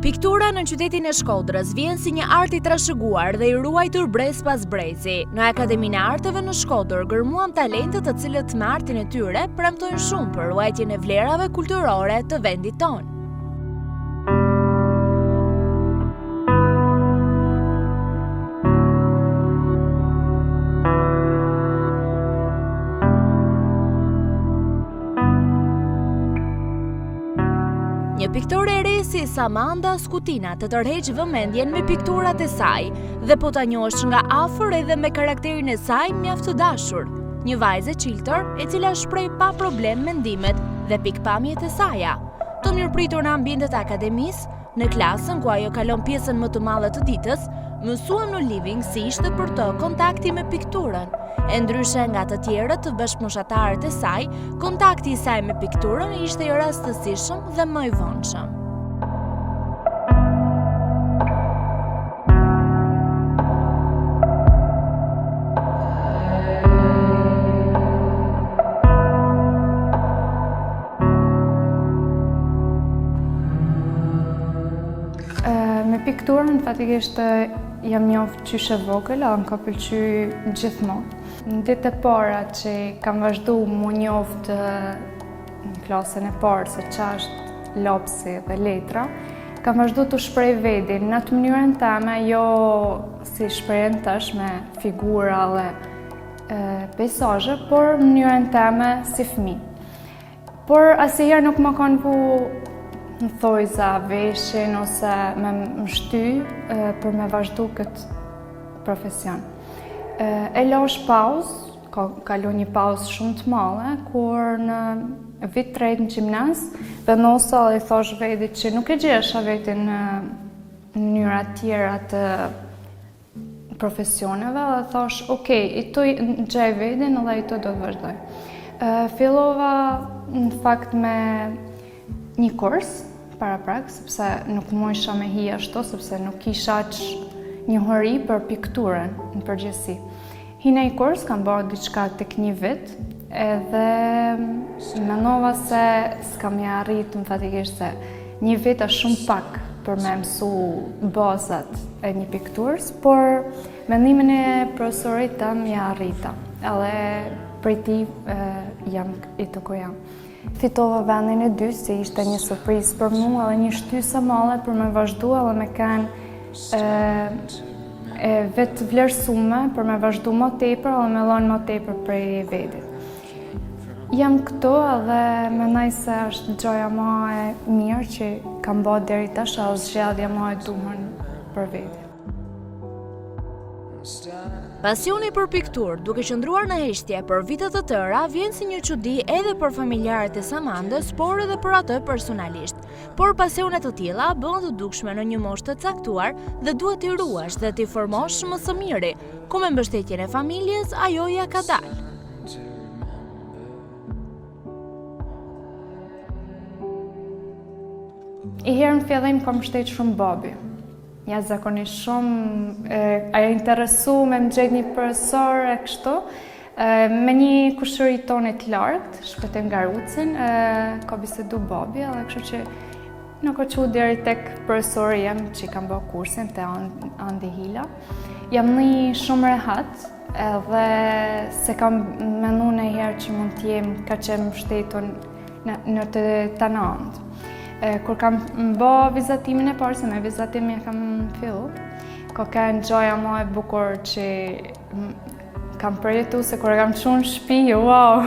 Piktura në qytetin e Shkodrës vjen si një art i trashëguar dhe i ruajtur brez pas brezi. Në Akademinë e Arteve në Shkodër gërmuam talente të cilët me artin e tyre premtojnë shumë për ruajtjen e vlerave kulturore të vendit tonë. Një piktore e re si Samanda Skutina të tërheq vëmendjen me pikturat e saj dhe po ta njohësh nga afër edhe me karakterin e saj mjaft të dashur. Një vajzë e qiltër e cila shpreh pa problem mendimet dhe pikpamjet e saja. Të mirëpritur në ambientet e akademisë, në klasën ku ajo kalon pjesën më të madhe të ditës, mësuam në living si ishte për të kontakti me pikturën. E ndryshe nga të tjerët të bashkëmoshatarët e saj, kontakti i saj me pikturën ishte i rastësishëm dhe më i vonshëm. Me pikturën fatikisht jam njoft qysh e vogël, a më ka pëlqy gjithmonë. Në ditë e para që kam vazhdu mu njoft në klasën e parë se qa është lapsi dhe letra, kam vazhdu të shprej vedin në të mënyrën teme, jo si shprejën tash me figura dhe pejsazhe, por në mënyrën teme si fëmijë. Por asnjëherë nuk më kanë vu në thojza veshin ose me më shty për me vazhdu këtë profesion. E lash pauzë, kalu një pauzë shumë të madhe, kur në vit 3 në gjimnaz, vendosa dhe i thash vedit që nuk e gjesha vetin në mënyra tjera të profesioneve, dhe thash, okej, i të gjej vedin dhe i të do të vazhdoj. Fillova në fakt me një kurs para prak, sepse nuk mundesha me hi ashtu, sepse nuk kisha njohuri për pikturën në përgjithësi. Hi në një kurs, kam bërë diçka tek një vit, edhe mendova se s'kam ja arrit më fatikisht se një vit është shumë pak për me mësu bazat e një pikturës, por mendimin e profesorit tëm ja arrita, edhe prej ti jam i të ku jam. Fitova vendin e 2, se ishte një surprizë për mua edhe një shtysë e madhe për me vazhdu edhe me kanë vetë vlerësume për me vazhdu më tepër edhe me dhënë më tepër prej vedit. Jam këtu edhe mendoj se është gjoja më e mirë që kam bërë deri tash, edhe zgjedhja më e duhur për vedi. Pasioni për pikturë, duke qëndruar në heshtje për vite të tëra, vjen si një çudi edhe për familjarët e Samandës, por edhe për atë personalisht. Por pasionet të tilla bëhen të dukshme në një moshë të caktuar dhe duhet t'i ruash dhe t'i formosh më së miri, ku me mbështetjen e familjes ajo ja ka dalë. I herë në fillim kam mbështet shumë babi. Ja zakonisht shumë, ajo interesu me më gjetë një profesor e kështu, me një kushëri tonë të lartë, shpëtim nga Rucin, ka bisedu babi, edhe kështu që nuk o që deri tek profesori jem që kam bërë kursin të Andi Hila. Jam një shumë rehat, edhe se kam menu në herë që mund t'jem ka qenë mbështetur në të tanandë. Kur kam bë vizatimin e parë, se me vizatimin e kam fillu, ka qenë gjoja më e bukur që kam përjetu, se kur kam qenë në shtëpi, wow!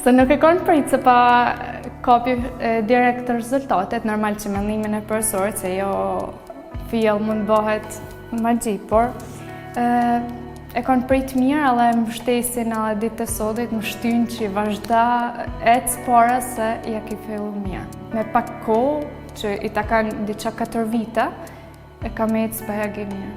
Se nuk e kanë prit se pa kapi direkt rezultatet, normal që mendimin e profesorit, se jo fill mund bëhet magji, por e kanë prit mirë edhe më mbështesin edhe ditë të sotit, më shtyn që vazhda ecë para se ja ki fillu mirë. Me pak kohë, që i ta kanë diqa 4 vite, e kam ecë bëhegi mirë.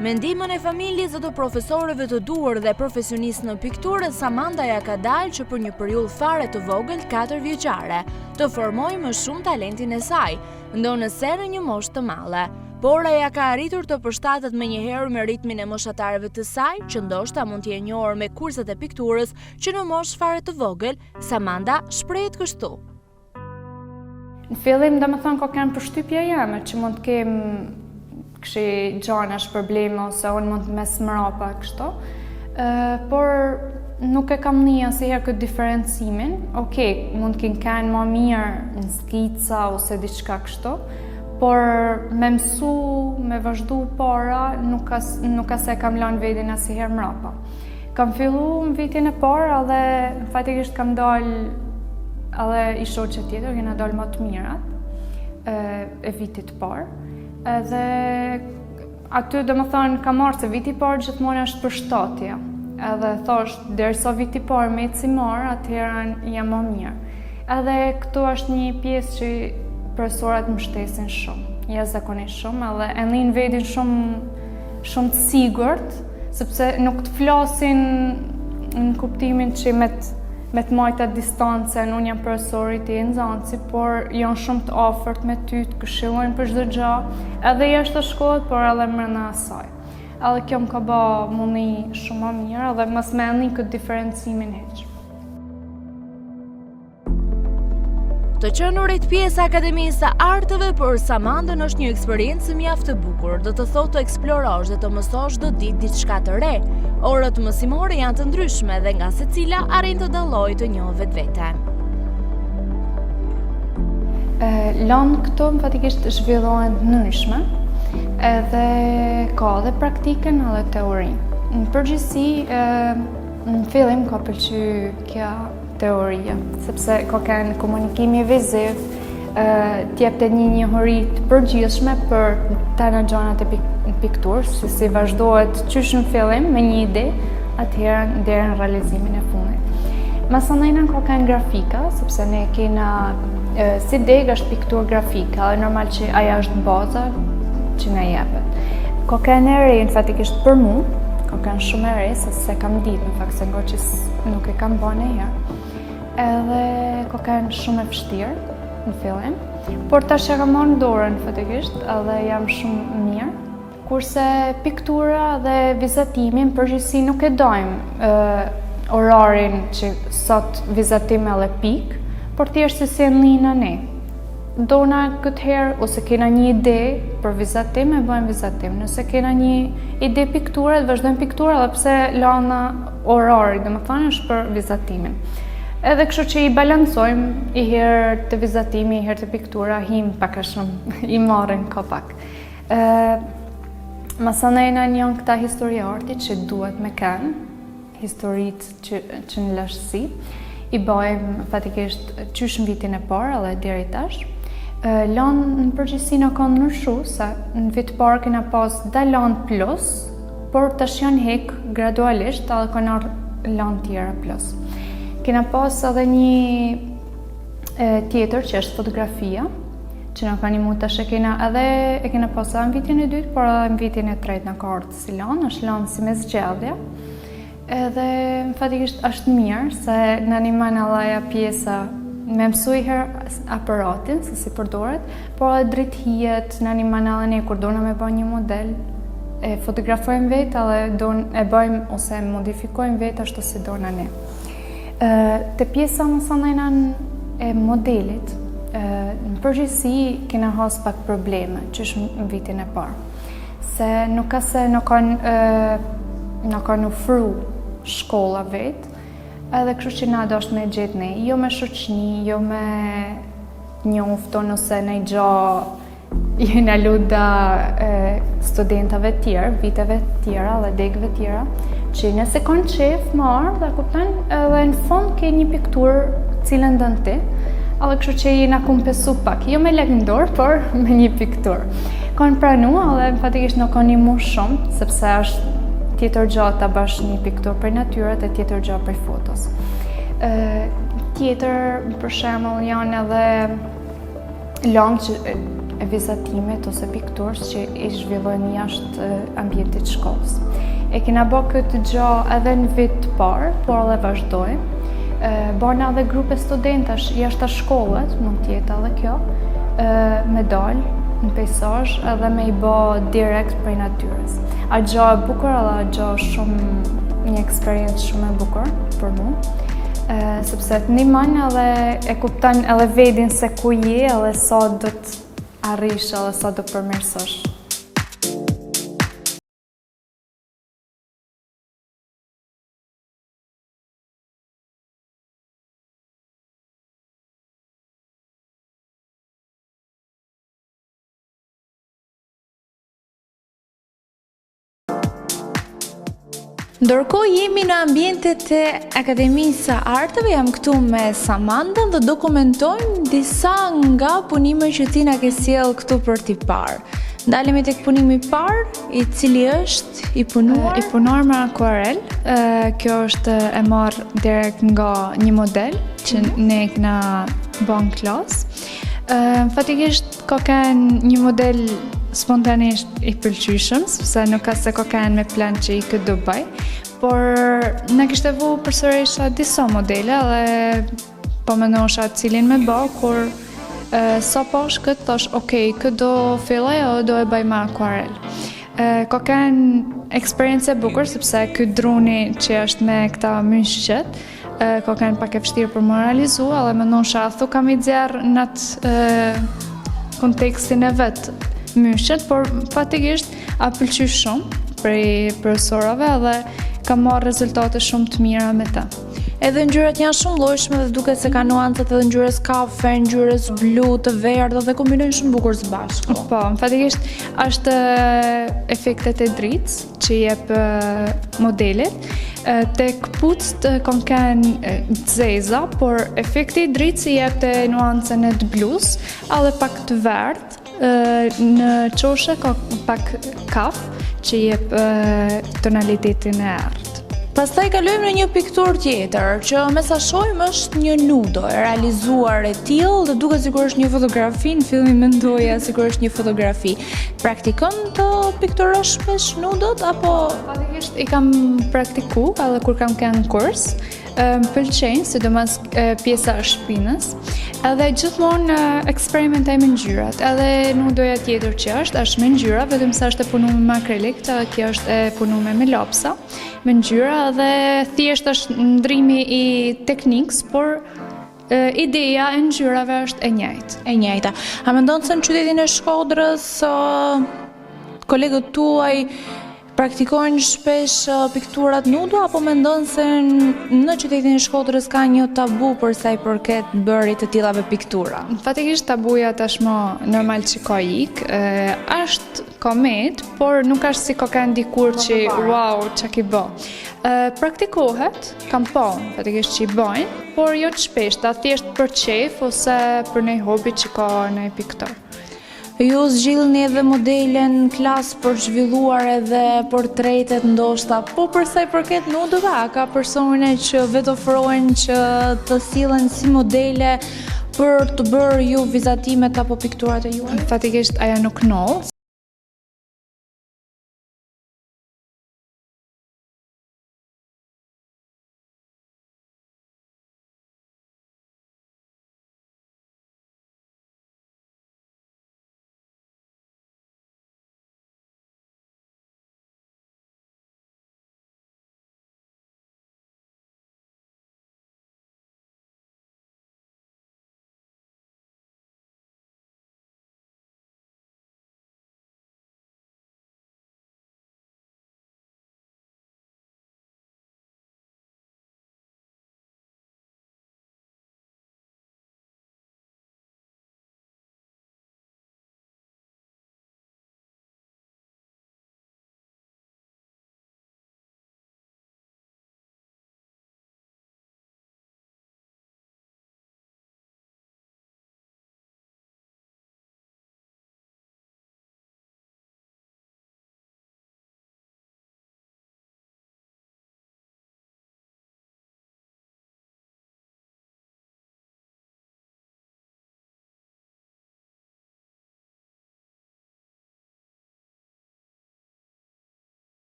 Me ndihmën e familjes dhe të profesorëve të duhur dhe profesionistë në pikturë, Samanda ja ka dalë që për një periudhë fare të vogël 4 vjeçare, të formojë më shumë talentin e saj, ndonëse në një moshë të madhe. Por ajo ka arritur të përshtatet menjëherë me ritmin e moshatarëve të saj, që ndoshta mund të jenë njohur me kurset e pikturës, që në moshë fare të vogël, Samanda shprehet kështu. Në fillim, domethënë, ka kanë përshtypja jeme që mund të kem kështu gjanash probleme ose unë mund të mes mrapa kështu, por nuk e kam një asnjëherë këtë diferencimin. Okej, mund të kenë më mirë në skica ose diçka kështu, por me mësu, me vazhdu para, nuk ka se kam lënë veten asnjëherë mrapa. Kam fillu në vitin e parë edhe fatikisht kam dalë edhe i shoqe tjetër, kena dalë më të mirat e vitit parë. Edhe aty domethënë kam marrë se viti i parë gjithmonë është përshtatja. Edhe thosh, derisa viti i parë me eci marr, atëherë jam më mirë. Edhe këtu është një pjesë që profesorat më shtesin shumë, jashtëzakonisht shumë, edhe e ndin vetin shumë të sigurt, sepse nuk të flasin në kuptimin që me të majta distancën, unë jam profesori ti e nxënësi, por janë shumë të afërt me ty, të këshillojnë për çdo gjë, edhe jashtë shkollës, por edhe brenda asaj. Edhe kjo më ka bë mundi shumë më mirë, edhe mos më ndin këtë diferencimin hiç. Të qenurit pjesë Akademisë së Arteve për Samandën është një eksperiencë mjaft e bukur, do të thotë të eksplorosh dhe të mësosh çdo ditë diçka të re. Orët mësimore janë të ndryshme dhe nga secila arrin të dallojë të njohë vetveten. Lanë këto fatikisht zhvillohen të ndryshme, edhe ka edhe praktikën edhe teorinë. Në përgjithësi, në fillim ka pëlqyer kjo teoria, sepse ka kanë komunikimi viziv, t'jepte një njohuri të përgjithshme për tana gjanat e pikturës, si vazhdohet qysh në fillim me një ide, atëherë deri në realizimin e fundit. Masanajna ka kanë grafika, sepse ne kena si deg është pikturë grafika, dhe normal që aja është baza që na jepet. Ka kanë e re, në fatikisht për mu, ka kanë shumë e re, se kam ditë, në fakt se ngo që nuk e kam bane herë. Edhe ka kanë shumë e vështirë në fillim, por tash e kam marrë në dorën fatikisht edhe jam shumë mirë. Kurse piktura dhe vizatimin përgjithësi nuk e dojmë orarin që sot vizatim edhe pik, por thjesht si e ndina ne. Dona këtë herë ose kena një ide për vizatim e bëjmë vizatim. Nëse kena një ide pikture, vazhdojmë piktura edhe pse lana orari, domethënë është për vizatimin. Edhe kështu që i balancojmë i herë të vizatimi, i herë të piktura, him pak a shumë, i marrin ka pak. Masanajna janë këta histori arti që duhet me kanë, historitë që në lashtësi, i bëjmë fatikisht qysh në vitin e parë edhe deri tash. Lanë në përgjithësi në kanë ndryshu, sa në vit parë kena pas da lanë plus, por tash janë hek gradualisht edhe kanë lanë tjera plus. Kena pas edhe një tjetër që është fotografia, që në ka një mund të shekena edhe e kena pas edhe në vitin e dytë, por edhe në vitin e tretë në ka ardhur si lanë, është lanë si me zgjedhja. Edhe në fatikisht është mirë, se në animan edhe aja pjesa me mësu i herë aparatin, se si përdoret, por edhe drithijet në animan edhe ne, kur dona me bëjmë një model, e fotografojmë vetë edhe e bëjmë ose modifikojmë vetë ashtu si dona ne. Të pjesa mësanajna e modelit, në përgjithësi kena has pak probleme, që është në vitin e parë. Se nuk ka se nuk kanë ofru shkolla vetë, edhe kështu që na do është me gjetë ne, jo me shoqni, jo me njofton ose në gjo jena luda studentave tjerë, viteve tjera dhe degve tjera, që nëse kanë qef marrë dhe kupton edhe në fund ke një pikturë cilën dënë ti, edhe kështu që jena kompensu pak, jo me lek në dorë, por me një pikturë. Kanë pranua dhe fatikisht nuk kanë një mu shumë, sepse është tjetër gjatë ta bash një pikturë për natyrët e tjetër gjatë për fotos. Tjetër, për shembull, janë edhe langë e vizatimit ose pikturës që i zhvillojnë jashtë ambientit shkollës. E kena bë këtë gjë edhe në vit të parë, por edhe vazhdojmë. Bërna edhe grupe studentash jashtë shkollet, mund t'jetë edhe kjo, me dalë në pejsazh edhe me i bë direkt prej natyrës. A gjë e bukur edhe a gjë shumë një eksperiencë shumë e bukur për mua. Sepse të ndihmon edhe e kupton edhe vedin se ku je edhe sa do të arrish edhe sa do përmirësosh. Ndërkohë jemi në ambientet e Akademisë së Arteve, jam këtu me Samandën dhe dokumentojmë disa nga punimet që ti na ke sjell këtu për t'i parë. Ndalemi tek punimi i parë, i cili është i punuar me akuarel. Kjo është e marrë direkt nga një model që ne kena bën në klasë. Fatikisht ka qenë një model spontanisht i pëlqyeshëm, sepse nuk ka se ka qenë me plan që i këtë do bëj, por na kishte vu përsërisha disa modele dhe po mendosha cilin me bë, kur sa pash këtë thash, okej, këtë do filloj o do e bëj me akuarel. Ka qenë eksperiencë e bukur, sepse ky druni që është me këta myshqet, ka qenë pak e vështirë për më realizu, edhe mendosha thu kam i djerë në atë kontekstin e vetë myshqet, por fatikisht a pëlqy shumë prej profesorëve dhe kam marrë rezultate shumë të mira me ta. Edhe ngjyrat janë shumë llojshme dhe duket se ka nuancat edhe ngjyrës kafe, ngjyrës blu, të verdhë dhe kombinojnë shumë bukur së bashku. Po, fatikisht është efektet e dritës që jep modelit. Tek kpucët kanë qenë të zeza, por efekti i dritës i jep të nuancën e të blus, edhe pak të verdhë. Në qoshe ka pak kaf që jep tonalitetin e errët. Pastaj kalojmë në një pikturë tjetër, që me sa shohim është një nudo e realizuar e tillë dhe duket sikur është një fotografi, në fillim mendoja sikur është një fotografi. Praktikon të pikturosh shpesh nudot apo fatikisht i kam praktikuar edhe kur kam qenë në kurs. Më pëlqejnë, sidomos pjesa e shpinës, edhe gjithmonë eksperimentoj me ngjyrat, edhe nudoja tjetër që është me ngjyra, vetëm se është e punuar me akrilik, kjo është e punuar me lapsa, me ngjyra dhe thjesht është ndrimi i teknikës, por ideja e ngjyrave është e njëjtë. E njëjta. A mendon se në qytetin e Shkodrës kolegët tuaj praktikojnë shpesh pikturat nudo, apo mendon se në qytetin e Shkodrës ka një tabu për sa i përket bërit të tillave piktura? Fatikisht tabuja tashmë normal që ka ik, është komet, por nuk është si ka qenë dikur që wow, çka ki bë. Praktikohet, kam fatikisht që i bëjnë, por jo të shpeshta, thjesht për qejf ose për një hobi që ka një piktor. Ju zgjidhni edhe modele në klasë për zhvilluar edhe portretet ndoshta, po për sa i përket nudove, ka persone që vetë ofrojnë që të sillen si modele për të bërë ju vizatimet apo pikturat e juaja? Fatikisht ajo nuk nol.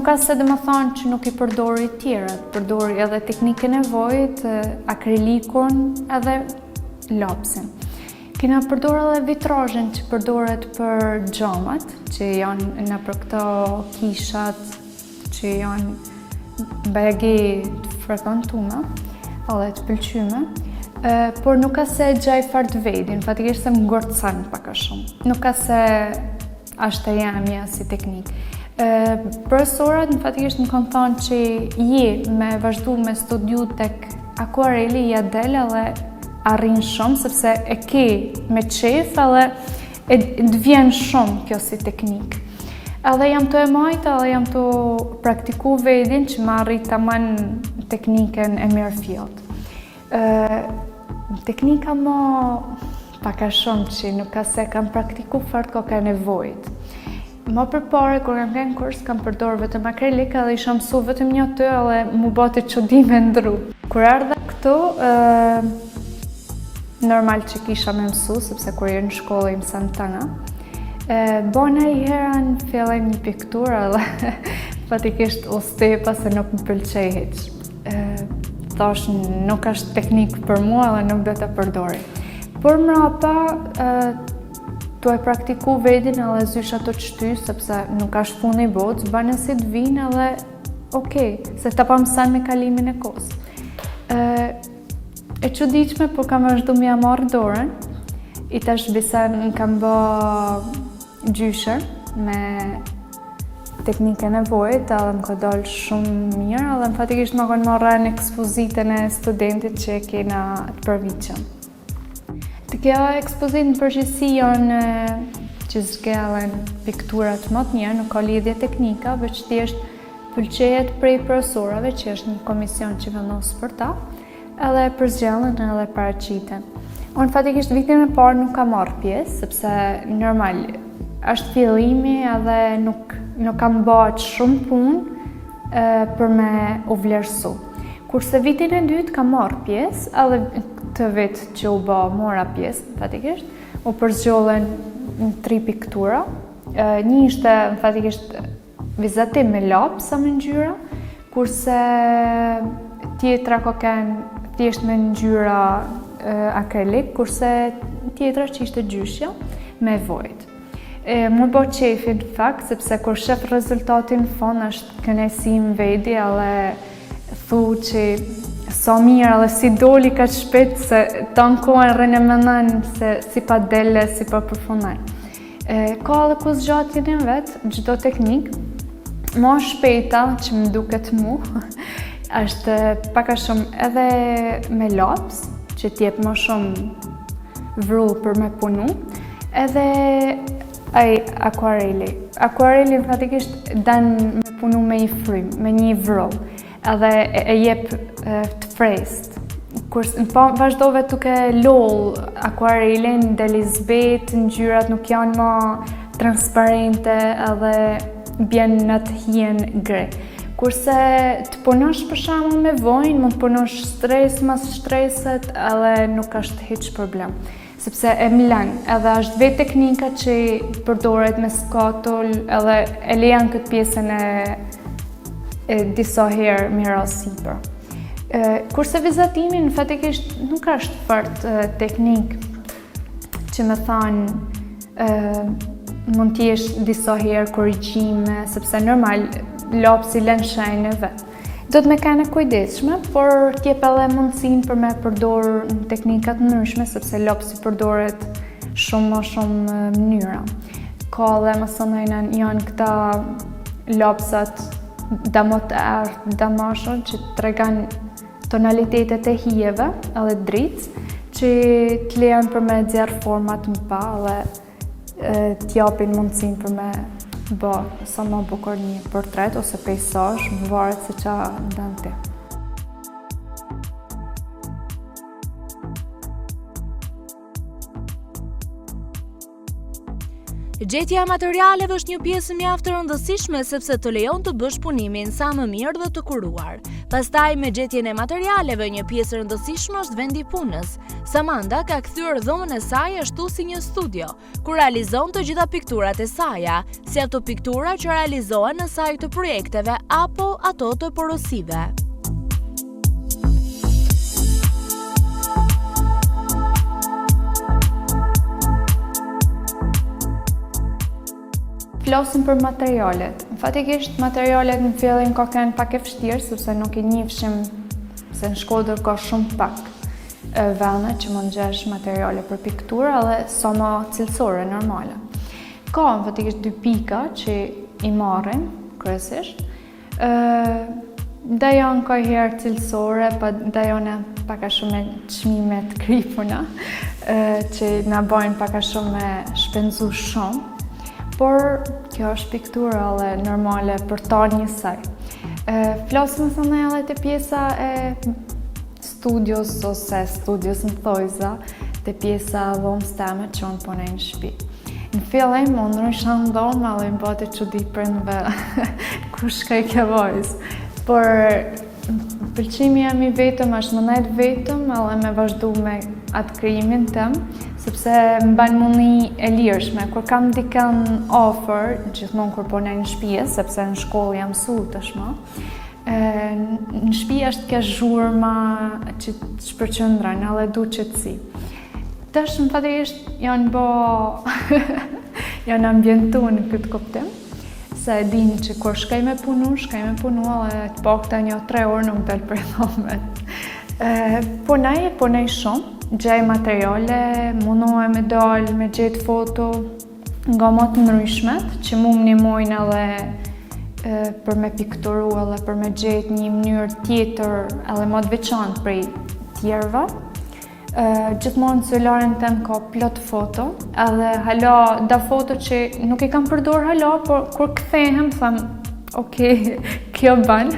Nuk ka se dhe më thonë që nuk i përdori tjerët, përdori edhe teknikën e vojit, akrilikun edhe lopsin. Kena përdor edhe vitrazhin që përdoret për xhamat, që janë në për këto kishat që janë bagi të frekantume, edhe të pëlqyme, por nuk ka se gjaj fart vedin, fatikisht se më ngorcan pak a shumë. Nuk ka se ashtë e jamja si teknikë. Profesorat në fatikisht më kanë thonë që me vazhdu me studiu tek akuareli ja del edhe arrin shumë, sepse e ke me qef edhe të vjen shumë kjo si teknikë. Edhe jam të e majtë edhe jam të praktiku vedin që ma arrit të manë teknikën e mirë fjot. Teknika më paka shumë që nuk ka se kam praktiku fort ko ka nevojt. Më përpare, kur kam kënë kurs, kam përdor vetëm akrilik edhe isha mësu vetëm një të edhe mu bati qodime ndru. Kur ardha këtu, normal që kisha me mësu, sepse kur jenë në shkollë i mësan tëna. Bona i heran fillem një piktur edhe fatikisht u stepa se nuk më pëlqej hiq. Thash nuk është teknikë për mua dhe nuk do të përdori. Por mrapa, tu e praktiku vedin edhe zysh ato të shty, sepse nuk është punë i botë, banë si të vinë edhe okej, se ta pa mësan me kalimin e kohës. E çuditshme, por kam vazhdu m'ja marrë dorën, i tash bisa në kam bë gjysher me teknikën e vojit, edhe më ka dalë shumë mirë, edhe më fatikisht më kanë marrë në ekspozitën e studentit që kena të përviqëm. Të kjo ekspozit në përgjithësi janë që zgjellen pikturat më të mirë, nuk ka lidhje teknika, veç thjesht pëlqejet prej profesorave që është një komision që vendos për ta, edhe përzgjellen edhe paraqiten. Unë fatikisht vitin e parë nuk kam marrë pjesë, sepse normal është fillimi edhe nuk kam bërë shumë punë për me u vlerësu. Kurse vitin e dytë kam marrë pjesë, edhe të vit që u bë mora pjesë, fatikisht, u përzgjollën 3 piktura. Një ishte fatikisht vizatim me lop sa me ngjyra, kurse tjetra ka kanë thjesht me ngjyra akrilik, kurse tjetra që ishte gjyshja me vojt. Më bë qefi në fakt, sepse kur shef rezultatin në fond është kënaqësim vedi edhe thu që sa mirë edhe si doli ka shpejt se ta në kohën rrën e mëndan se si pa dele, si pa përfundan. Ka edhe ku zgjatjen e vetë, çdo teknikë, më shpejta që më duket mu, është pak a shumë edhe me laps, që t'jep më shumë vrull për me punu, edhe akuareli. Akuareli në fatikisht dan me punu me i frym, me një vrull, edhe e jep të frest. Vazhdove tuke lol akuarelin, delizbet, ngjyrat nuk janë më transparente edhe bjen në të hien gre. Kurse të punosh për shembull me vojnë, mund të punosh stres mas streset edhe nuk është hiç problem. Sepse e mlan, edhe është vetë teknika që përdoret me skatull, edhe e lejan këtë pjesën e disa herë mira sipër. Kurse vizatimi në fatikisht nuk është fort teknik që me thanë mund t'jesh disa herë korrigjime, sepse normal lapsi lën shenjën e vet. Do të me kanë kujdesshme, por t'jep edhe mundësinë për me përdor në teknika të ndryshme, sepse lapsi përdoret shumë më shumë mënyra. Ka edhe mësonojnë janë këta lapsat damot e ertë, damashën, që tregon tonalitetet e hijeve edhe dritë, që t'lejon për me nxjerr format më pa dhe t'japin mundësinë për me bë sa më bukur një portret ose peizazh, varet se qa ndan ti. Gjetja e materialeve është një pjesë mjaft e rëndësishme sepse të lejon të bësh punimin sa më mirë dhe të kuruar. Pastaj me gjetjen e materialeve, një pjesë e rëndësishme është vendi punës. Samanda ka kthyer dhomën e saj ashtu si një studio, ku realizon të gjitha pikturat e saj, si ato piktura që realizohen në sajt të projekteve apo ato të porosive. Flasim për materialet. Fatikisht materialet në fillim ka qenë pak e vështirë, sepse nuk i njihshim se në Shkodër ka shumë pak vende që mund gjesh materiale për piktura dhe sa më cilësore, normale. Ka fatikisht 2 pika që i marrim kryesisht. Da janë ka herë cilësore, da janë pak a shumë me çmime të kripuna, që na bajnë pak a shumë me shpenzu shumë. Por kjo është piktura dhe normale për ta njësaj. Flasim thënë edhe të pjesa e studios ose studios në thojza, të pjesa dhomës teme që unë punej në shtëpi. Në fillim, unë ndrysha në dhomë, edhe më bëti çudi prindve ku shkoj kjo vajzë. Por pëlqimi jam i vetëm, është më nejt vetëm, edhe me vazhdu me atë krijimin tëm, sepse më ban mundi e lirshme. Kur kam dikën ofër, gjithmonë kur punoj në shtëpi, sepse në shkollë jam mësu tashmë, në shtëpi është kjo zhurma që shpërqendron, edhe du qetësi. Tash më fatikisht janë ambientu në këtë kuptim, se e din që kur shkoj me punu, edhe të pakta 1-3 orë nuk del për dhomet. Punoj shumë, gjej materiale, mundohem me dalë, me gjetë foto nga më të ndryshmet, që mu më ndihmojnë edhe për me pikturu, edhe për me gjetë një mënyrë tjetër, edhe më të veçantë prej tjerëve. Gjithmonë celularin tem ka plot foto, edhe hala da foto që nuk i kam përdor hala, por kur kthehem them, okay, kjo ban,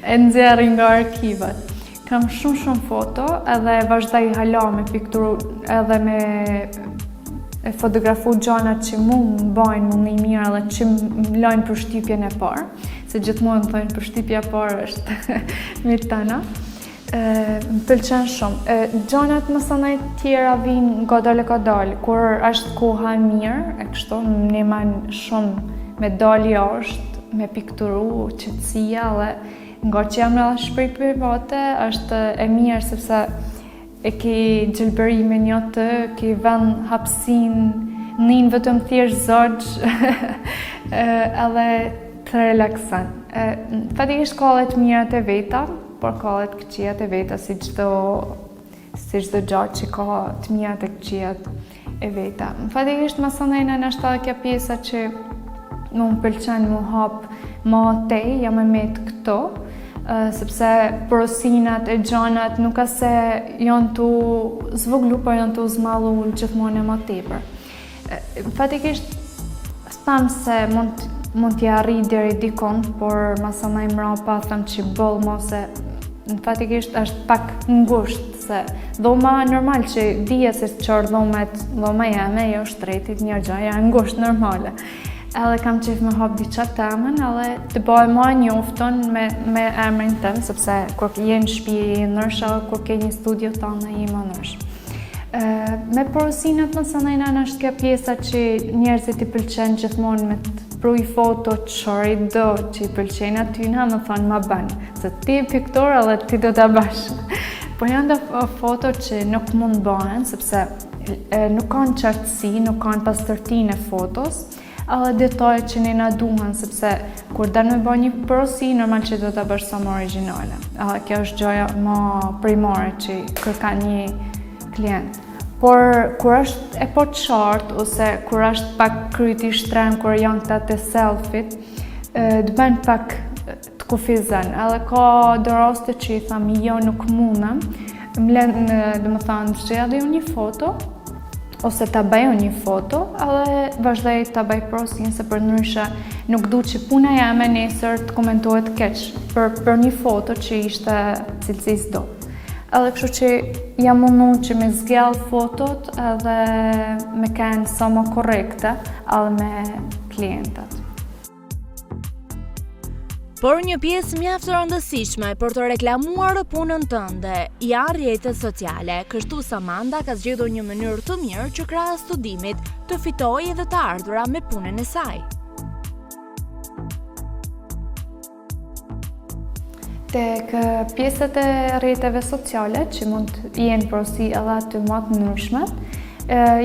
e nxjerr nga arkivat. Kam shumë foto, edhe vazhdoj hala me pikturu, edhe me fotografu gjanat që mu më bajnë mundi mirë edhe që më lajnë përshtypjen e parë, se gjithmonë më thojnë përshtypja e parë është me tana. Më pëlqen shumë. Gjanat më sanaj tjera vinë godale, kur është koha mirë, e kështu më neman shumë me dalë jashtë, me pikturu, qetësia dhe nga që jam edhe shprej private, është e mirë sepse e ke gjelbërimin jote, ke vend hapësin, nin vetëm thjesht zogjë, edhe të relakson. Fatikisht ka edhe të mirat e veta, por ka edhe të këqijat e veta, si çdo gjatë që ka të mirat e këqijat e veta. Fatikisht më sanajna në ashtë kjo pjesa që më pëlqen më hapë më tej, jam e metë këto, sepse porosinat e gjanat nuk ka se janë të zvoglu, por janë të zmallu gjithmonë e më tepër. Fatikisht, s'tam se mund t'ja arri deri dikon, por masanaj mrapa them që bëll mose në fatikisht është pak ngusht, se dhoma normal që dije se qërë dhoma jeme, jo shtretit një gjë, janë ngusht normale. Edhe kam qef me hap diqa temen, edhe të bëj ma njofton me emrin tem, sepse kur je në shtëpi je ndryshe, kur ke një studio tënde je më ndryshe. Me porosinat më sanajna është kjo pjesa që njerëzit i pëlqen gjithmonë me të pruj foto çfarë do që i pëlqen atyna, më thonë ma bënë, se ti piktor edhe ti do ta bash. Po janë dhe foto që nuk mund bëhen, sepse nuk kanë qartësi, nuk kanë pastërtinë e fotos, edhe detajet që ne na duhen, sepse kur dan me bërë një porosi, normal që do ta bësh sa më origjinale. Edhe kjo është gjëja më primare që kërkan një klient. Por kur është e po qartë, ose kur është pak kryti shtrem, kur janë këta të selfit, të bën pak të kufizën. Edhe ka do raste që i tham, jo nuk mundem, domethënë zgjedh një foto, ose ta bëj një foto, edhe vazhdoj ta bëj porosin, se për ndryshe nuk du që puna jame nesër të komentohet keq për një foto që ishte cilësisë do. edhe kështu që jam mundu që me zgjell fotot edhe me kanë sa më korrekte edhe me klientët. Por një pjesë mjaft e rëndësishme për të reklamuar punën tënde janë rrjetet sociale, kështu Samanda ka zgjedhur një mënyrë të mirë që krahas studimit të fitojë edhe të ardhura me punën e saj. Tek pjesët e rrjeteve sociale që mund të jenë porosi edhe aty më të ndryshme,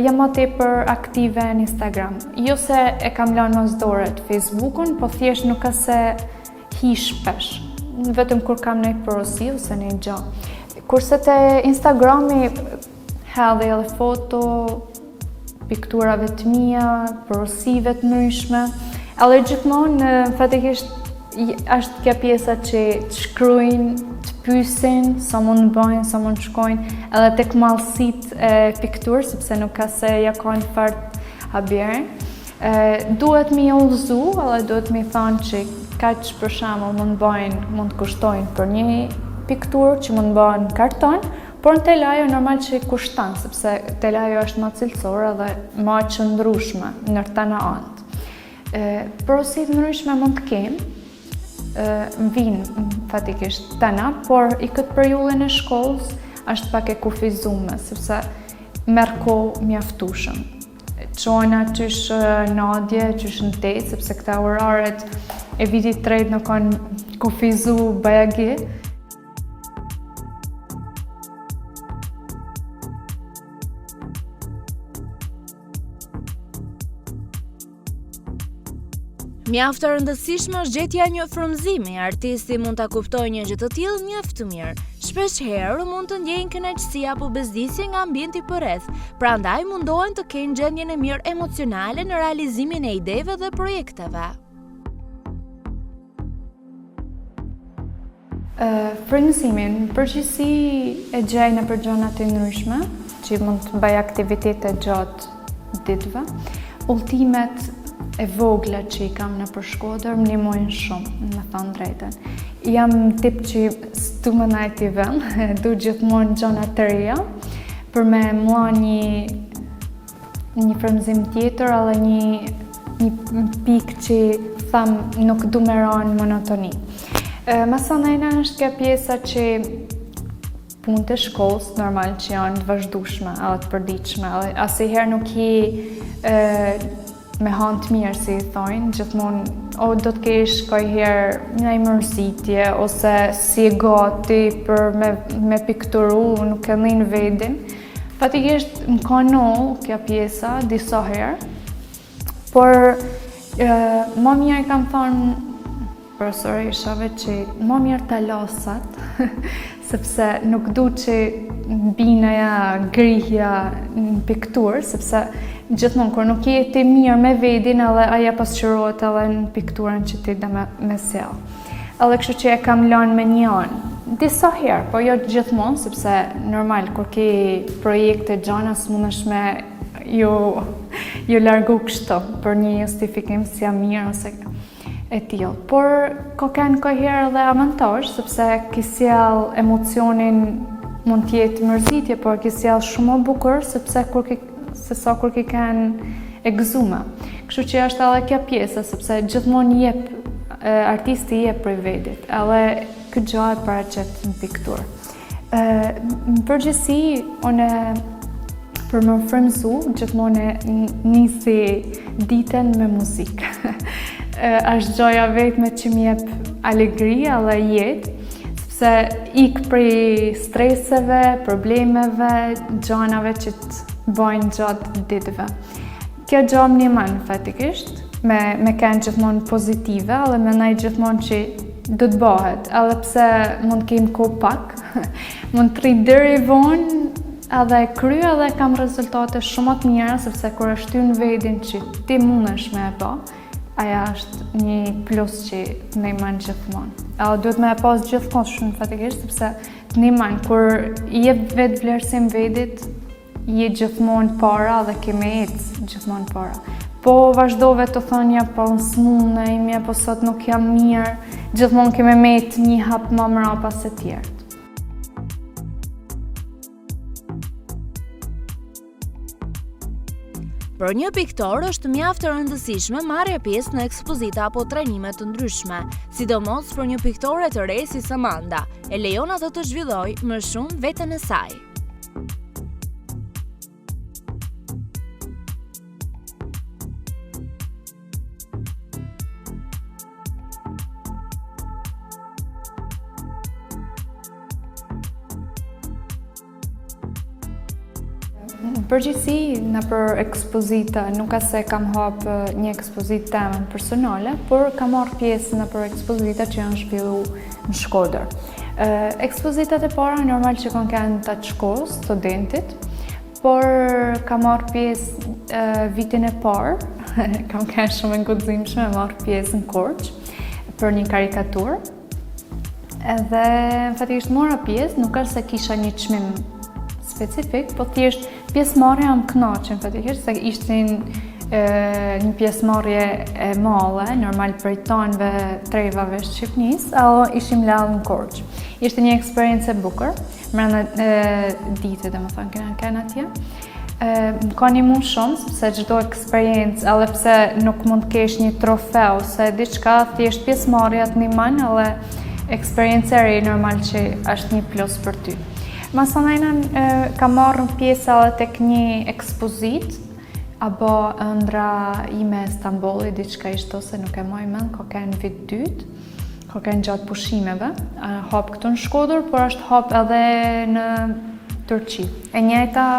jam më tepër aktive në Instagram. Jo se e kam lënë mos dore të Facebookun, po thjesht nuk ka se hi shpesh, vetëm kur kam një porosi ose një gjë. Kurse te Instagrami hedhi edhe foto, pikturave të mia, porosive të ndryshme, edhe gjithmonë fatikisht është kjo pjesa që të shkruajnë, të pyesin sa mund bëjnë, sa mund shkojnë, edhe tek mallësitë e pikturë, sepse nuk ka se ja kanë fart habjerë. Duhet mi udhëzu, edhe duhet mi thonë që kaq për shembull mund të kushtojnë për një pikturë që mund bëhen karton, por në telajo normal që kushton, sepse telajo është më cilësore dhe më e qëndrueshme ndër të anë. Porosi të ndryshme mund të kemë, vinë fatikisht tana, por i këtë periudhën e shkollës është pak e kufizuar, sepse merr kohë mjaftueshëm. Çojna qysh nadje, qysh në tetë, sepse këta oraret e vitit të tretë nuk kanë kufizu bajagi. Mjaft e rëndësishme është gjetja një frymëzimi, artisti mund ta kuptojë një gjë të tillë mjaft të mirë. Shpeshherë mund të ndjejnë kënaqësi apo bezdisje nga ambienti përreth, prandaj mundohen të kenë gjendjen e mirë emocionale në realizimin e ideve dhe projekteve. Frymëzimin përgjithësi e gjej nëpër gjëra të ndryshme, që mund të bëj aktivitete gjatë ditëve. Udhëtimet e vogla që i kam në Shkodër më ndihmojnë shumë, me thënë drejtën. Jam tip që s'du më najt i vend, du gjithmonë gjëra të reja, për me mua një frymëzim tjetër edhe një pikë që tham nuk du me rënë monotoni. Masanajna është kjo pjesa që punët e shkollës normal që janë të vazhdueshme edhe të përditshme, asnjëherë nuk je me hanë të mirë, si i thojnë, gjithmonë o do të kesh kajherë një mërzitje, ose si e gati për me pikturu, nuk e dhinë vedin. Fatikisht më ka nollë kjo pjesa disa herë, por më mirë kam thonë profesoreshave që më mirë ta lasat, sepse nuk du që bina ja grihja në pikturë, sepse gjithmonë kur nuk je ti mirë me vedin, edhe aja pasqyrohet edhe në pikturën që ti dhe me sjell. Edhe kështu që e kam lënë me një anë. Disa herë, po jo gjithmonë, sepse normal kur ke projekte gjana s'mundesh me ju largu kështu për një justifikim si jam mirë ose e tillë. Por ka kanë kohëherë edhe avanazh, sepse ke sjell emocionin, mund të jetë mërzitje, por ke sjell shumë më bukur sepse kur ke kanë egzuma. Kështu që është edhe kjo pjesa, sepse gjithmonë artisti jep prej vetit, edhe këtë gjë e paraqet në pikturë. Në përgjithësi, unë për më frymëzu, gjithmonë nisi ditën me muzikë. Është gjoja vetme që më jep alegri edhe jetë, sepse ik prej streseve, problemeve, gjanave që të bëjnë gjatë ditëve. Kjo gjë më ndihmon fatikisht me kanë gjithmonë pozitive, edhe mendoj gjithmonë që do të bëhet, edhe pse mund të kem kohë pak, mund të rri deri vonë, edhe kry edhe kam rezultate shumë të mira, sepse kur e shtyn vedin që ti mundesh me e bë, aja është një plus që të ndihmon gjithmonë. Edhe duhet me e pas gjithmonë shumë fatikisht, sepse të ndihmon kur i jep vetë vlerësim vedit, je gjithmonë para dhe ke me ecë gjithmonë para. Po vazhdove të thonja, po s'mundem, po sot nuk jam mirë, gjithmonë ke me ecë një hap më mrapa se tjerët. Për një piktor është mjaft e rëndësishme marrja pjesë në ekspozita apo trajnime të ndryshme, sidomos për një piktore të re si Samanda, e lejon atë të zhvillojë më shumë veten e saj. Në përgjithësi, në për ekspozita, nuk ka se kam hapë një ekspozit temën personale, por kam marrë pjesë në për ekspozita që janë zhvillu në Shkodër. Ekspozitat e para normal që kanë kënë të shkollës, studentit, por kam marrë pjesë vitin e parë, kam kënë shumë në guximshme, marrë pjesë në Korçë për një karikaturë. Edhe fatikisht mora pjesë, nuk është se kisha një çmim specifik, po thjesht pjesëmarrja më kënaqen fatikisht se ishte një pjesëmarrje e madhe, normal prej tonëve trevave Shqipënisë, apo ishim lallë në Korçë. Ishte një eksperiencë e bukur, brenda ditës domethënë këna atje. Më ka ndihmu shumë sepse çdo eksperiencë, edhe pse nuk mund të kesh një trofeu ose diçka, thjesht pjesëmarrja të ndihmon, edhe eksperiencë e re normal që është një plus për ty. Masanajna kam marrë pjesë edhe tek një ekspozit, apo ëndra ime e Stambolli, diçka ishte ose nuk e maj mend, ka kënë vit dytë, ka kënë gjatë pushimeve, hap këtu në Shkodër, por është hap edhe në Turqi, e njëjta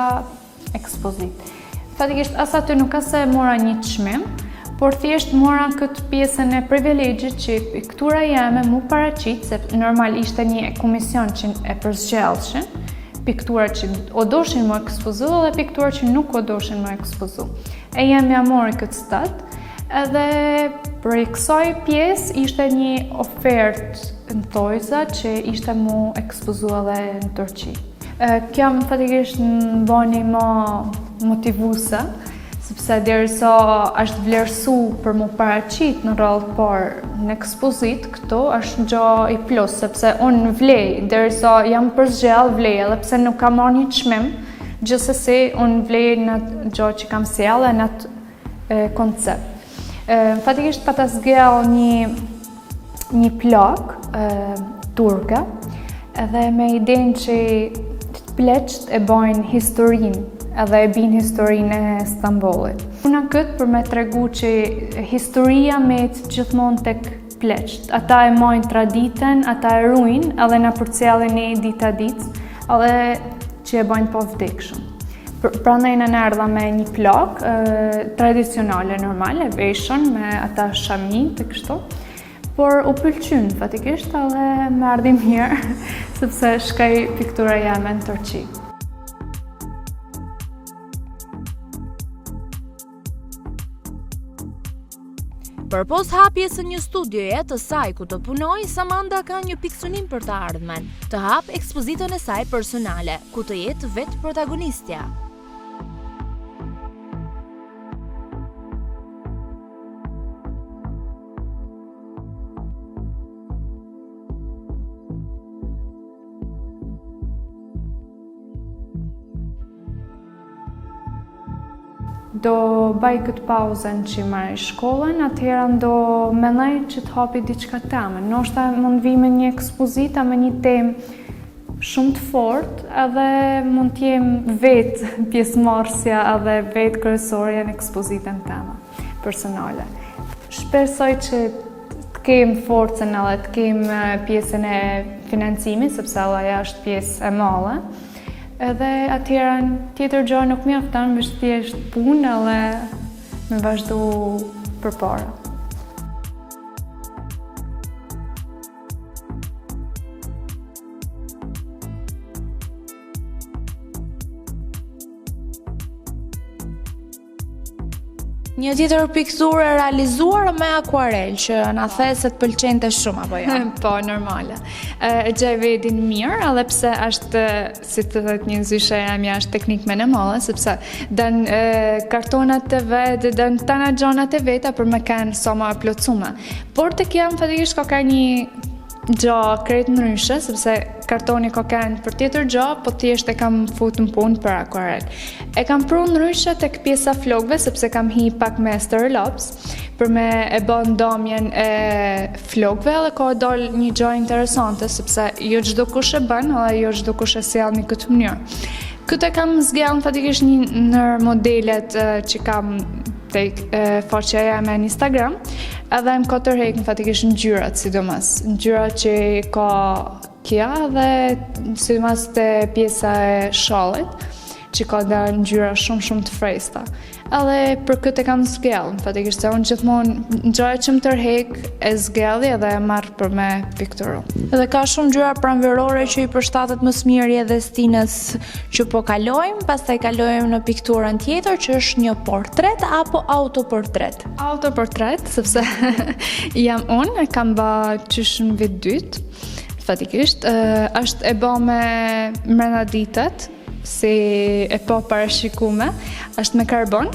ekspozit. Fatikisht as aty nuk ka se mora një çmim, por thjesht mora këtë pjesën e privilegjit që piktura jeme mu paraqit, se normal ishte një komision që e përzgjellshin, piktura që o doshin më ekspozu dhe piktura që nuk o doshin më ekspozu. E jemi mori këtë stat, edhe për kësaj pjesë ishte një ofertë në Thojza që ishte mu ekspozu edhe në Turqi. Kjo më fatikisht në bani më motivuese, sepse derisa është vlerësu për mu paraqit në radhë parë në ekspozit, këto është gjë i plus, sepse unë vlej, derisa jam përzgjell vlej, edhe pse nuk kam marrë një çmim, gjithsesi unë vlej në gjë që kam sjellë në atë koncept. Fatikisht pata zgjell një plak turke, edhe me idenë që të pleqt e bajnë historinë, edhe e bin historinë e Stambollit. Puna këtë për me tregu që historia me të gjithmonë tek pleqt. Ata e majnë traditën, ata e ruajnë, edhe na përcjellin e dita ditë, edhe që e bajnë pa vdekshëm. Prandaj në erdha me një plak tradicionale normale, veshën me ata shamin të kështu, por u pëlqyn fatikisht edhe më erdhi mirë, sepse shkoj piktura jame në Turqi. Përpos hapjes së një studioje të saj ku të punoj, Samanda ka një pikësunim për të ardhmen, të hap ekspozitën e saj personale, ku të jetë vetë protagonistja. Do baj këtë pauzën që marrë shkollën, atëherë do mendoj që të hapi diçka teme. Ndoshta mund vi me një ekspozita me një temë shumë të fortë, edhe mund të jem vetë pjesëmarrësja edhe vetë kryesorja në ekspozitën teme personale. Shpresoj që të kem forcën edhe të kem pjesën e financimit, sepse ajo është pjesë e madhe. Edhe atëherë tjetër gjë nuk mjafton, më thjesht punë edhe me vazhdu përpara. Një tjetër pikturë e realizuar me akuarel, që na the se të pëlqente shumë apo jo? Po, normale. E gjej vedin mirë, edhe pse është, si të thët një zyshe jam është teknik me në madhe, sepse dën kartonat të vetë, dën tana gjonat e veta për me kanë sa ma plotësume. Por të kjam fatikisht ka një gjo krejt ndryshe, sepse kartoni ka kanë për tjetër gjo, po thjesht e kam fut në punë për akvarel. E kam pru ndryshe tek pjesa flokëve, sepse kam hi pak me Stirlops, për me e bën ndomjen e flokëve dhe ka dal një gjë interesante, sepse jo çdo kush e bën, edhe jo çdo kush e sjell në këtë mënyrë. Këtë kam zgjellë fatikisht një nër modelet që kam tek faqja jeme në Instagram, edhe më ka tërheq në fatikisht ngjyrat, sidomos. Ngjyrat që ka kja dhe sidomos te pjesa e shallit, që ka dhe ngjyra shumë të freskëta. Edhe për këtë e kam zgjellë, fatikisht se unë gjithmonë gjëra që më tërheq e zgjelli edhe e marr për me pikturu. Edhe ka shumë ngjyra pranverore që i përshtatet më së miri edhe stinës që po kalojmë, pastaj kalojmë në pikturën tjetër që është një portret apo autoportret. Autoportret, sepse jam unë, e kam bë qysh në vit dytë, fatikisht, është e bë me mrena ditët, si e po parashikume, është me karbon.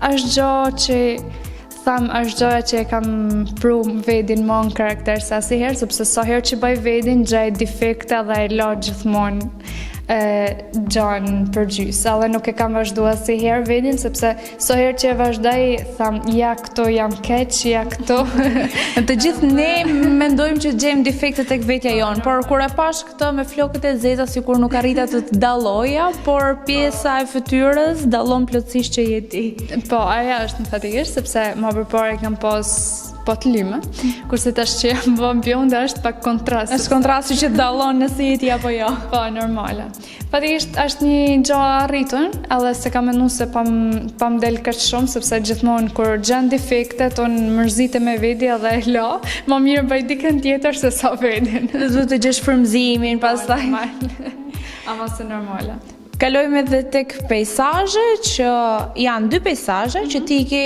Është gjo që është gjoja që e kam pru vedin më në karakter sa si herë, sepse sa herë që bëj vedin, gjaj defekte dhe e la gjithmonë gjanë përgjysë, edhe nuk e kam vazhdua si herë vedin, sepse so herë që e vazhdoj, tham, ja këto jam keq, ja këto. Të gjithë ne mendojmë që gjejmë defekte tek vetja jonë, por kur e pash këtë me flokët e zeza, sikur nuk arrita të dalloja, por pjesa e fytyrës dallon plotësisht që je ti. Po, aja është në fatikisht, sepse më përpara e kam pas po të lyme, kurse tash që jam bën bjonde është pak kontrast. Është kontrasti që dallon nëse je ti apo jo. Po, normale. Fatikisht është një gjë arritur, edhe se kam menduar se pam del kaq shumë, sepse gjithmonë kur gjen defektet, unë mërzite me vedi edhe e la, më mirë bëj dikën tjetër se sa vedin. Duhet të gjesh frymëzimin pastaj. Ama se normale. Kalojmë edhe tek pejsazhe, që janë dy pejsazhe që ti ke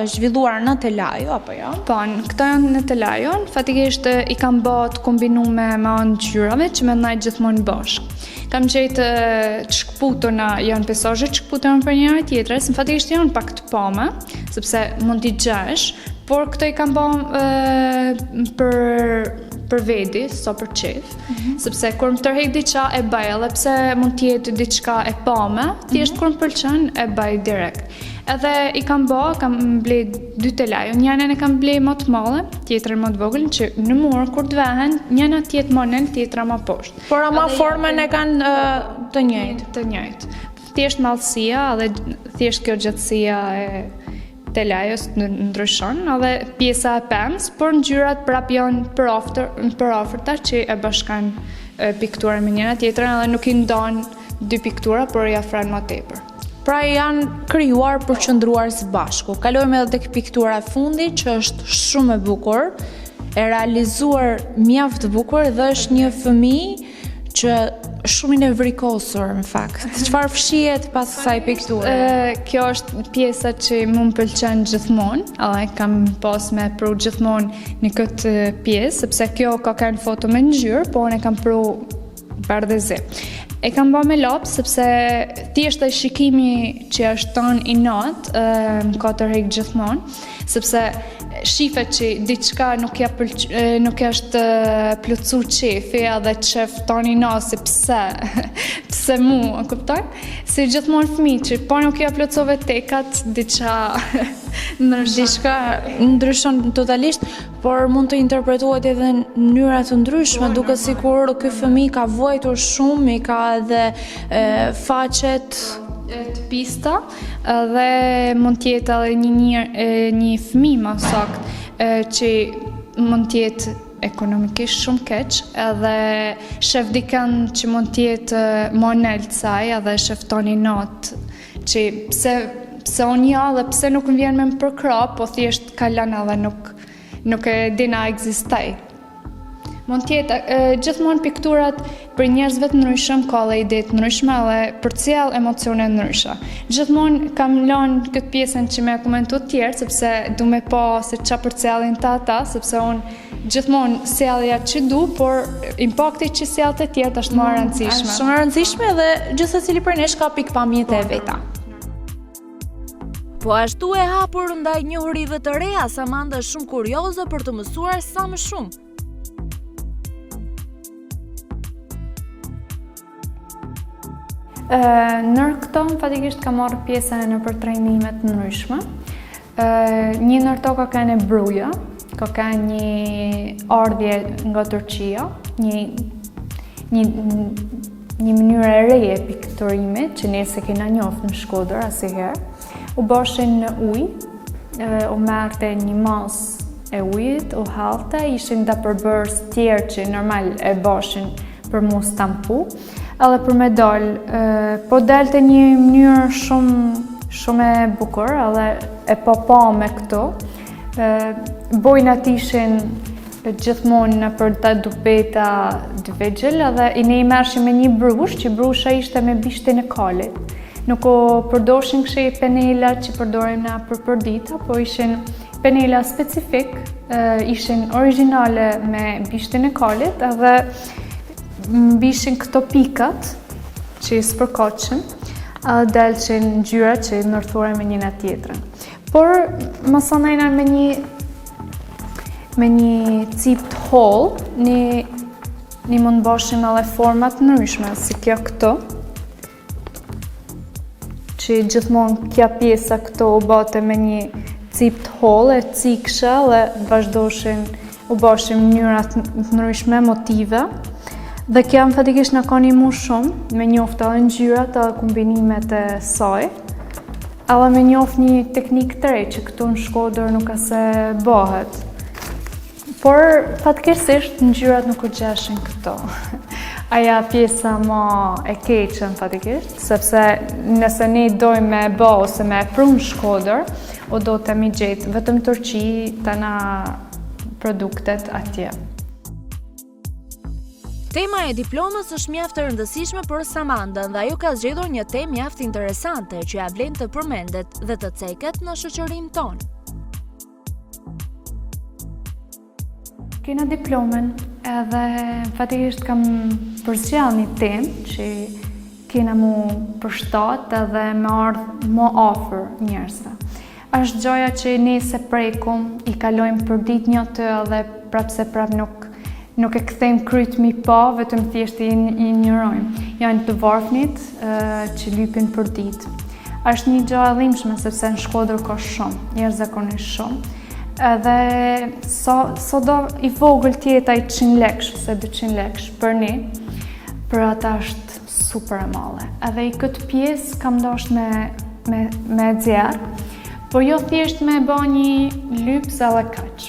zhvilluar në telajo, apo jo? Po, këto janë në telajo, fatikisht i kam bë të kombinuar me ngjyrave që mendoj gjithmonë bashkë. Kam gjetë të shkputuna, janë pejsazhe të shkputuna për njëra tjetrës, në fatikisht janë pak të pama, sepse mund t'i gjesh, por këto i kam bë për vedi, so për qef, sepse kur më tërheq diçka e bëj, edhe pse mund t'jetë diçka e pame, thjesht kur më pëlqen e bëj direkt. Edhe i kam ble dy telajo, njënën e kam ble më të madhe, tjetrën më të vogël, që në murë kur të vehen, njëna tjetë më nën, tjetra më poshtë. Por ama formën e kanë të njëjtë. Të njëjtë. Thjesht mallësia dhe thjesht kjo gjatësia e telajos ndryshon, edhe pjesa e pems, por ngjyrat prap janë për afërta që e bashkan pikturën me njëra tjetrën, edhe nuk i ndan dy piktura, por i afron më tepër. Pra janë krijuar për qëndruar së bashku. Kalojmë edhe tek piktura e fundit, që është shumë e bukur, e realizuar mjaft bukur dhe është një fëmijë që shumë i nevrikosur, në fakt. Çfarë fshihet pas kësaj pikture? Kjo është pjesa që më pëlqen gjithmonë, edhe kam pas me pru gjithmonë në këtë pjesë, sepse kjo ka kanë foto me ngjyrë, po unë e kam pru bardhëzi. E kam bë me lop, sepse thjesht ai shikimi që është ton i natë, më ka tërheq gjithmonë, sepse shifet që diçka nuk është plotsu qefi edhe qef tani nasi pse mu, kupton? Si gjithmonë fëmijë që po nuk ja plotsove tekat, diçka ndryshon totalisht, por mund të interpretohet edhe në mënyra të ndryshme, duke sikur ky fëmijë ka vuajtur shumë, i ka edhe faqet të pista dhe mund t'jetë edhe një fëmijë më saktë që mund t'jetë ekonomikisht shumë keq, edhe shef dikën që mund t'jetë më nelt saj, edhe shef toni natë që pse unë ja dhe pse nuk më vjen me më përkra, po thjesht kalan edhe nuk e dina ekzistaj. Mund t'jetë gjithmonë pikturat për njerëzve të ndryshëm ka dhe ide të ndryshme dhe për cilë emocione ndryshe. Gjithmonë kam lënë këtë pjesën që me komentu të tjerë, sepse du me pa se qa për cilin ta, sepse unë gjithmonë sjellja që du, por impakti që sjellët e tjerët është më rëndësishme. Shumë rëndësishme dhe gjithsecili për nesh ka pikpamjet e veta. Po ashtu e hapur ndaj njohurive të reja, Samanda është shumë kurioze për të mësuar sa më shumë. Nër këto, fatikisht ka marrë pjesë në për trajnimet ndryshme. Një nër to ka qenë e bruja, ka një ardhje nga Turqia, një mënyrë e re e pikturimit që ne se kena njoftë në Shkodër asnjëherë. U boshin në ujë, u merrte një masë e ujit, u hallte, ishin da përbërës tjerë që normal e boshin për mu stampu, edhe për me dalë, po dalte një mënyrë shumë e bukur, edhe e pa me këto. Bojnat ishin gjithmonë në për ta dupeta të vegjël, edhe i ne i merrshim me një brush, që brusha ishte me bishtin e kalit. Nuk o përdoshin kështu penela që përdorim na për përdita, po ishin penela specifik, ishin origjinale me bishtin e kalit, edhe mbishin këto pikat që i spërkoqen, edhe delqin ngjyra që i ndërthuara me njëna tjetrën. Por mësonajna me një cip të hollë, ne mund bashim edhe format ndryshme, si kjo këto, që gjithmonë kja pjesa këto u bate me një cip të hollë, e ciksha dhe vazhdoshin u bashim mënyrat ndryshme, motive. Dhe kja më fatikisht në ka mu shumë, me njoftë edhe ngjyrat edhe kombinimet e saj, edhe me njoftë një teknikë të re që këtu në Shkodër nuk ka se bëhet. Por fatkeqësisht ngjyrat nuk u gjeshin këto. Aja pjesa ma e keqen fatikisht, sepse nëse ne dojmë me bë ose me pru në Shkodër, o do të mi gjetë vetëm Turqi të na produktet atje. Tema e diplomës është mjaft e rëndësishme për Samandën dhe ajo ka zgjedhur një temë mjaft interesante që ja vlen të përmendet dhe të ceket në shoqërinë tonë. Kena diplomën edhe fatikisht kam përzgjall një temë që kena mu përshtat edhe me ardhë më afër njerëzve. Është gjoja që ne se prekum, i kalojmë për ditë një të edhe prapse prap nuk e kthejmë kryt mi pa, vetëm thjesht i injorojmë. Janë të varfnit që lypin për ditë. Është një gjoja dhimbshme sepse në Shkodër ka shumë, jashtëzakonisht shumë. Edhe so do i vogël tjeta i 100 lekësh ose 200 lekësh për ne, për ata është super e madhe. Edhe i këtë pjesë kam dashur me zjarë, po jo thjesht me bë një lyps edhe kaq.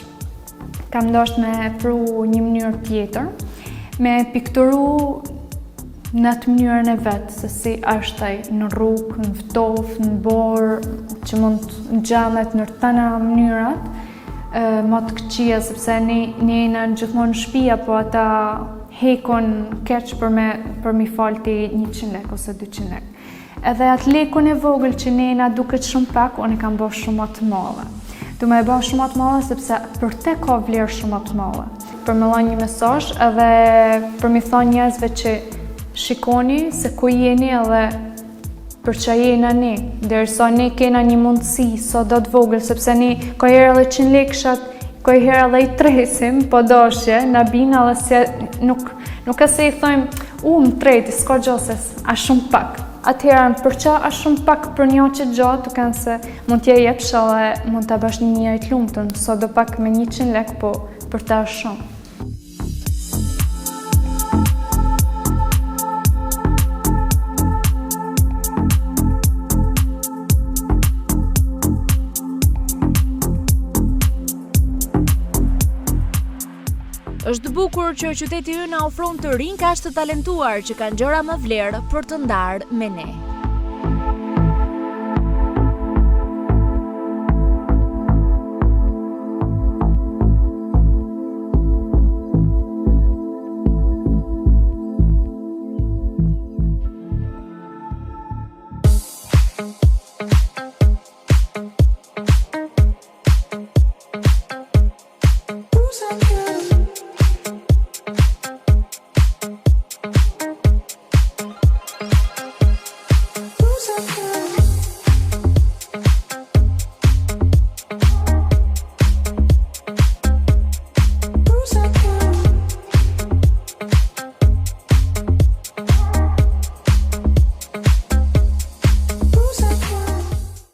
Kam dashur me pru një mënyrë tjetër, me pikturu në atë mënyrën e vetë, se si është ai në rrugë, në ftofë, në borë, që mund të ngjamet në tëna mënyrat, më të këqija, sepse ne jena gjithmonë në shtëpi, po ata hekon keq për mi falti 100 lekë ose 200 lekë. Edhe atë lekun e vogël që ne jena duket shumë pak, unë kam bërë shumë më të madhe. Du me e bërë shumë më të madhe sepse për te ka vlerë shumë më të madhe. Për me dhënë një mesazh edhe për mi thonë njerëzve që shikoni se ku jeni edhe për që jena ne, derisa ne kena një mundësi so do të vogël, sepse ne ka herë edhe 100 lekëshat, ka herë edhe i tresim, po dashje, na bina edhe se nuk e se i thojmë, më treti, s'ka gjoses, a shumë pak. Atëherë, për që a shumë pak për një që gjatë, të kanë se mund t'ja jepsh edhe mund t'a bash një të lumëtën, so do pak me 100 lekë, po për ta është shumë. Është bukur që qyteti ynë na ofron të rinj kaq të talentuar që kanë gjëra më vlerë për të ndarë me ne.